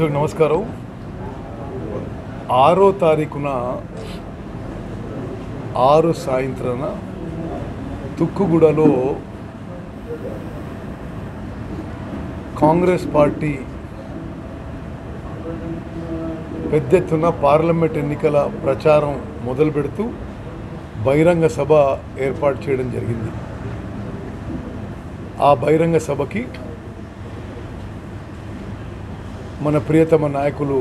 నమస్కారం. 6వ తారీఖున 6 సాయంత్రాన తుక్కుగూడలో కాంగ్రెస్ పార్టీ పెద్ద ఎత్తున పార్లమెంట్ ఎన్నికల ప్రచారం మొదలు పెడుతూ బహిరంగ సభ ఏర్పాటు చేయడం జరిగింది. ఆ బహిరంగ సభకి మన ప్రియతమ నాయకులు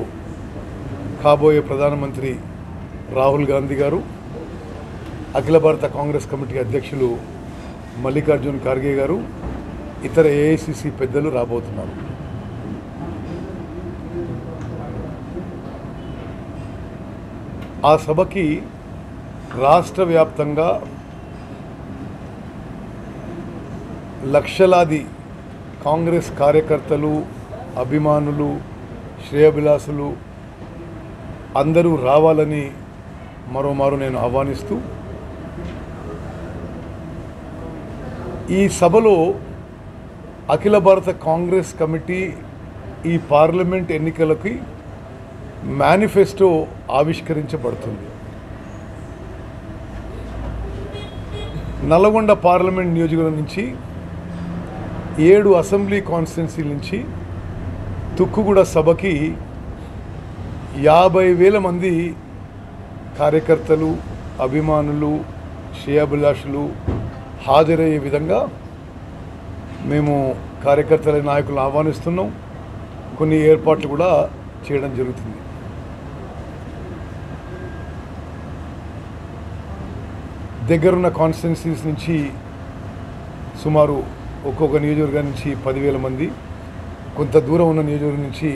కాబోయే ప్రధానమంత్రి రాహుల్ గాంధీ గారు, అఖిల భారత కాంగ్రెస్ కమిటీ అధ్యక్షులు మల్లికార్జున్ ఖార్గే గారు, ఇతర ఏఐసిసి పెద్దలు రాబోతున్నారు. ఆ సభకి రాష్ట్ర వ్యాప్తంగా లక్షలాది కాంగ్రెస్ కార్యకర్తలు, అభిమానులు, శ్రేయోభిలాషులు అందరూ రావాలని మరోమారు నేను ఆహ్వానిస్తూ, ఈ సభలో అఖిల భారత కాంగ్రెస్ కమిటీ ఈ పార్లమెంట్ ఎన్నికలకి మేనిఫెస్టో ఆవిష్కరించబడుతుంది. నల్గొండ పార్లమెంట్ నియోజకవర్గం నుంచి 7 అసెంబ్లీ కాన్స్టిట్యున్సీల నుంచి తుక్కుగూడ సభకి 50,000 మంది కార్యకర్తలు, అభిమానులు, శ్రేయోభిలాషులు హాజరయ్యే విధంగా మేము కార్యకర్తల నాయకులను ఆహ్వానిస్తున్నాం. కొన్ని ఏర్పాట్లు కూడా చేయడం జరుగుతుంది. దగ్గరున్న కాన్స్టిట్యున్సీస్ నుంచి సుమారు ఒక్కొక్క నియోజకవర్గం నుంచి 10,000 మంది, కొంత దూరం ఉన్న నియోజకవర్గం నుంచి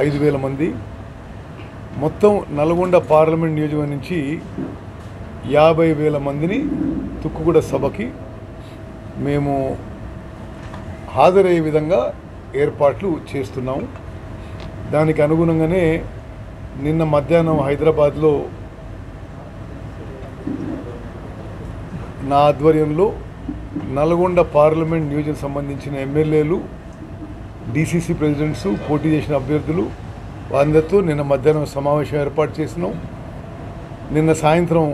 5,000 మంది, మొత్తం నల్గొండ పార్లమెంట్ నియోజకవర్గం నుంచి 50,000 మందిని తుక్కుగూడ సభకి మేము హాజరయ్యే విధంగా ఏర్పాట్లు చేస్తున్నాము. దానికి అనుగుణంగానే నిన్న మధ్యాహ్నం హైదరాబాద్లో నా ఆధ్వర్యంలో నల్గొండ పార్లమెంట్ నియోజకవర్గం సంబంధించిన ఎమ్మెల్యేలు, డిసిసి ప్రెసిడెంట్స్, పోటీ చేసిన అభ్యర్థులు అందరితో నిన్న మధ్యాహ్నం సమావేశం ఏర్పాటు చేసినాం. నిన్న సాయంత్రం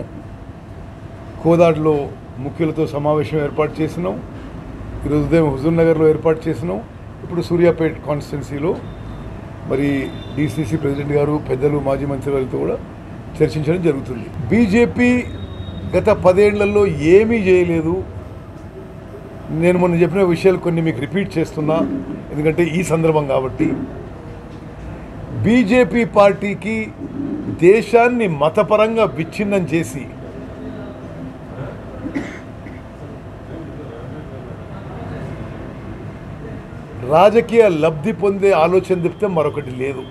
కోదాడలో ముఖ్యులతో సమావేశం ఏర్పాటు చేసినాం. ఈరోజు ఉదయం హుజూర్నగర్లో ఏర్పాటు చేసినాం. ఇప్పుడు సూర్యాపేట కాన్స్టిట్యున్సీలో మరి డిసిసి ప్రెసిడెంట్ గారు, పెద్దలు, మాజీ మంత్రి వారితో కూడా చర్చించడం జరుగుతుంది. బీజేపీ గత 10 ఏళ్లలో ఏమీ చేయలేదు. నేను మొన్న చెప్పిన విషయాలు కొన్ని మీకు రిపీట్ చేస్తున్నా, ఎందుకంటే ఈ సందర్భం కాబట్టి. బీజేపీ పార్టీకి దేశాన్ని మతపరంగా విచ్ఛిన్నం చేసి రాజకీయ లబ్ధి పొందే ఆలోచన చెప్తే మరొకటి లేదు.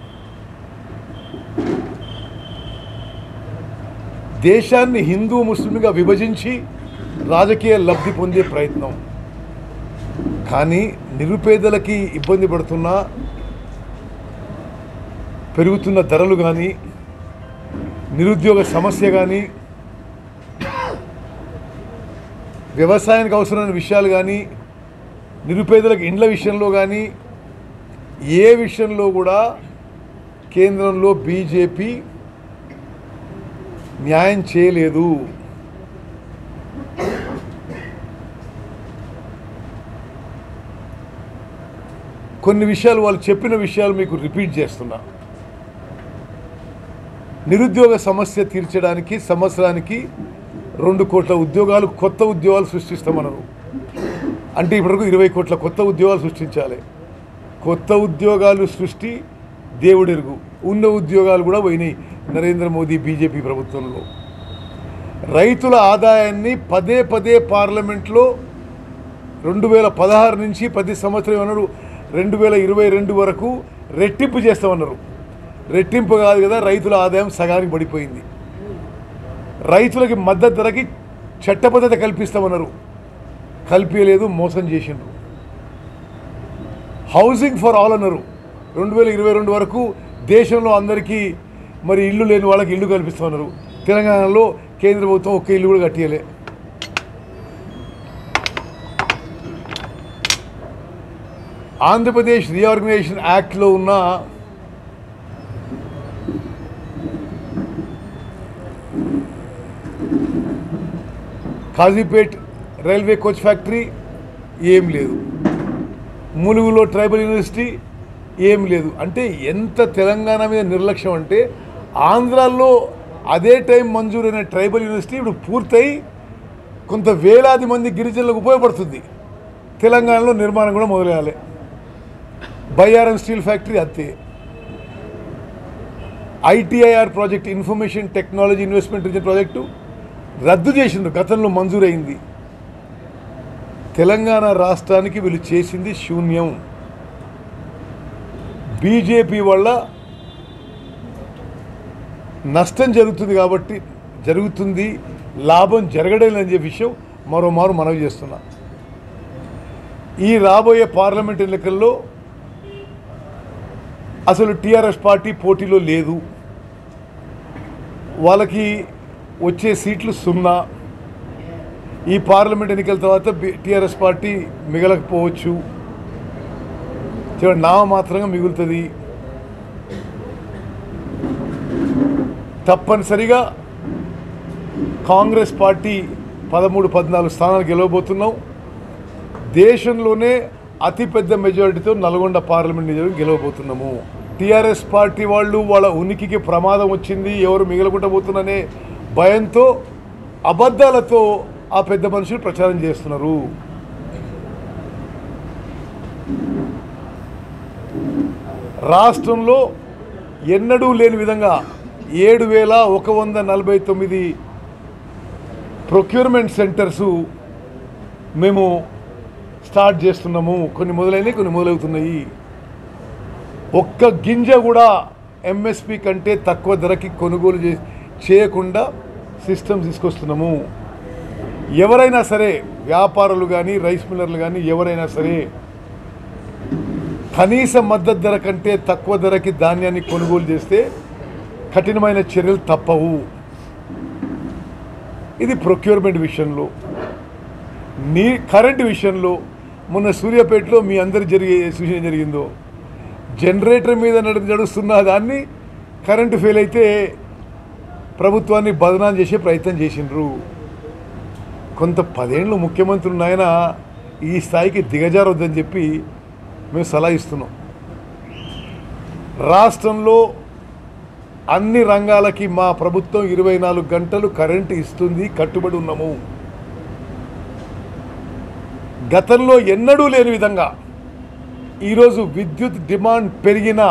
దేశాన్ని హిందూ ముస్లింగా విభజించి రాజకీయ లబ్ధి పొందే ప్రయత్నం. కానీ నిరుపేదలకి ఇబ్బంది పడుతున్న పెరుగుతున్న ధరలు కానీ, నిరుద్యోగ సమస్య కానీ, వ్యవసాయానికి అవసరమైన విషయాలు కానీ, నిరుపేదలకు ఇండ్ల విషయంలో కానీ, ఏ విషయంలో కూడా కేంద్రంలో బీజేపీ న్యాయం చేయలేదు. కొన్ని విషయాలు వాళ్ళు చెప్పిన విషయాలు మీకు రిపీట్ చేస్తున్నా. నిరుద్యోగ సమస్య తీర్చడానికి సంవత్సరానికి 2 కోట్ల ఉద్యోగాలు, కొత్త ఉద్యోగాలు సృష్టిస్తామన్నారు. అంటే ఇప్పటివరకు 20 కోట్ల కొత్త ఉద్యోగాలు సృష్టించాలి. కొత్త ఉద్యోగాలు సృష్టి దేవుడెరుగు. ఉన్న ఉద్యోగాలు కూడా పోయినాయి నరేంద్ర మోదీ బీజేపీ ప్రభుత్వంలో. రైతుల ఆదాయాన్ని పదే పదే పార్లమెంట్లో 2016 నుంచి ప్రతి సంవత్సరం అన్నారు 2022 వరకు రెట్టింపు చేస్తామన్నారు. రెట్టింపు కాదు కదా, రైతుల ఆదాయం సగానికి పడిపోయింది. రైతులకి మద్దతు ధరకి చట్టబద్ధత కల్పిస్తామన్నారు, కల్పించలేదు, మోసం చేసిండ్రు. హౌసింగ్ ఫర్ ఆల్ అన్నారు. 2022 వరకు దేశంలో అందరికీ మరి ఇల్లు లేని వాళ్ళకి ఇల్లు కల్పిస్తున్నారు. తెలంగాణలో కేంద్ర ప్రభుత్వం ఒక్క ఇల్లు కూడా కట్టియలే. ఆంధ్రప్రదేశ్ రీఆర్గనైజేషన్ యాక్ట్లో ఉన్న కాజీపేట్ రైల్వే కోచ్ ఫ్యాక్టరీ ఏం లేదు, ములుగులో ట్రైబల్ యూనివర్సిటీ ఏం లేదు. అంటే ఎంత తెలంగాణ మీద నిర్లక్ష్యం అంటే ఆంధ్రాలో అదే టైం మంజూరైన ట్రైబల్ యూనివర్సిటీ ఇప్పుడు పూర్తయి కొంత వేలాది మంది గిరిజనులకు ఉపయోగపడుతుంది. తెలంగాణలో నిర్మాణం కూడా మొదలయ్యాలి. బయ్యారం స్టీల్ ఫ్యాక్టరీ అంతే. ITIR project, information technology investment reason project రద్దు చేసిండ్రు, గతంలో మంజూరైంది. తెలంగాణ రాష్ట్రానికి వీళ్ళు చేసింది శూన్యం. బీజేపీ వల్ల నష్టం జరుగుతుంది, లాభం జరగడం లేని విషయం మరోమారు మనవి చేస్తున్నా. ఈ రాబోయే పార్లమెంట్ ఎన్నికల్లో అసలు టీఆర్ఎస్ పార్టీ పోటీలో లేదు, వాళ్ళకి వచ్చే సీట్లు 0. ఈ పార్లమెంట్ ఎన్నికల తర్వాత టీఆర్ఎస్ పార్టీ మిగలకపోవచ్చు, నామమాత్రంగా మిగులుతుంది. తప్పనిసరిగా కాంగ్రెస్ పార్టీ 13-14 స్థానాలు గెలవబోతున్నాం. దేశంలోనే అతిపెద్ద మెజారిటీతో నల్గొండ పార్లమెంట్ నియోజకవర్గం గెలవబోతున్నాము. టీఆర్ఎస్ పార్టీ వాళ్ళు వాళ్ళ ఉనికికి ప్రమాదం వచ్చింది, ఎవరు మిగలకుంటబోతున్నారనే భయంతో అబద్ధాలతో ఆ పెద్ద మనుషులు ప్రచారం చేస్తున్నారు. రాష్ట్రంలో ఎన్నడూ లేని విధంగా 7,149 ప్రొక్యూర్మెంట్ సెంటర్సు మేము స్టార్ట్ చేస్తున్నాము. కొన్ని మొదలైనవి, కొన్ని మొదలవుతున్నాయి. ఒక్క గింజ కూడా ఎంఎస్పి కంటే తక్కువ ధరకి కొనుగోలు చేయకుండా సిస్టమ్ తీసుకొస్తున్నాము. ఎవరైనా సరే, వ్యాపారులు కానీ రైస్ మిల్లర్లు కానీ ఎవరైనా సరే కనీస మద్దతు ధర కంటే తక్కువ ధరకి ధాన్యాన్ని కొనుగోలు చేస్తే కఠినమైన చర్యలు తప్పవు. ఇది ప్రొక్యూర్మెంట్ విషయంలో. కరెంటు విషయంలో మొన్న సూర్యాపేటలో మీ అందరు సూచన జరిగిందో, జనరేటర్ మీద నడుస్తున్న దాన్ని కరెంటు ఫెయిల్ అయితే ప్రభుత్వాన్ని బదనాం చేసే ప్రయత్నం చేసిండ్రు. కొంత 10 ఏళ్ళు ముఖ్యమంత్రి ఉన్నాయన ఈ స్థాయికి దిగజారొద్దని చెప్పి మేము సలహా ఇస్తున్నాం. రాష్ట్రంలో అన్ని రంగాలకి మా ప్రభుత్వం 24 గంటలు కరెంటు ఇస్తుంది, కట్టుబడి ఉన్నాము. గతంలో ఎన్నడూ లేని విధంగా ఈరోజు విద్యుత్ డిమాండ్ పెరిగినా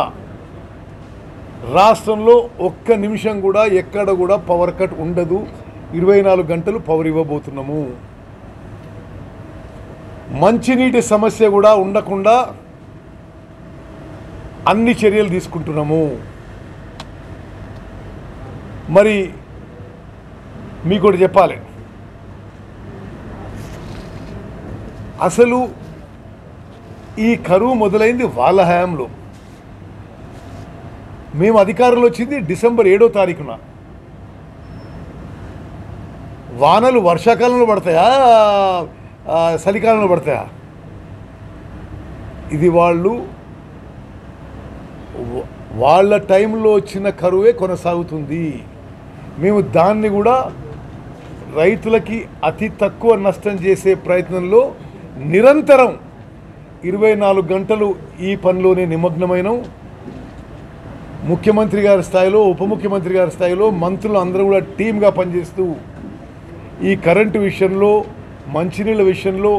రాష్ట్రంలో ఒక్క నిమిషం కూడా ఎక్కడ కూడా పవర్ కట్ ఉండదు. 24 గంటలు పవర్ ఇవ్వబోతున్నాము. మంచినీటి సమస్య కూడా ఉండకుండా అన్ని చర్యలు తీసుకుంటున్నాము. మరి మీకు ఒకటి చెప్పాలి, అసలు ఈ కరువు మొదలైంది వాళ్ళ హయాంలో. మేము అధికారంలో వచ్చింది డిసెంబర్ 7వ తారీఖున. వానలు వర్షాకాలంలో పడతాయా, చలికాలంలో పడతాయా? ఇది వాళ్ళ టైంలో వచ్చిన కరువే కొనసాగుతుంది. మేము దాన్ని కూడా రైతులకి అతి తక్కువ నష్టం చేసే ప్రయత్నంలో నిరంతరం 24 గంటలు ఈ పనిలోనే నిమగ్నమైనాం. ముఖ్యమంత్రి గారి స్థాయిలో, ఉప ముఖ్యమంత్రి గారి స్థాయిలో మంత్రులు అందరూ కూడా టీమ్గా పనిచేస్తూ ఈ కరెంటు విషయంలో, మంచినీళ్ళ విషయంలో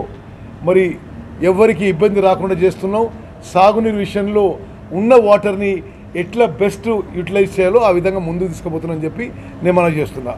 మరి ఎవరికి ఇబ్బంది రాకుండా చేస్తున్నాం. సాగునీరు విషయంలో ఉన్న వాటర్ని ఎట్లా బెస్ట్ యూటిలైజ్ చేయాలో ఆ విధంగా ముందుకు తీసుకుపోతున్నామని చెప్పి నేను మనవి చేస్తున్నా.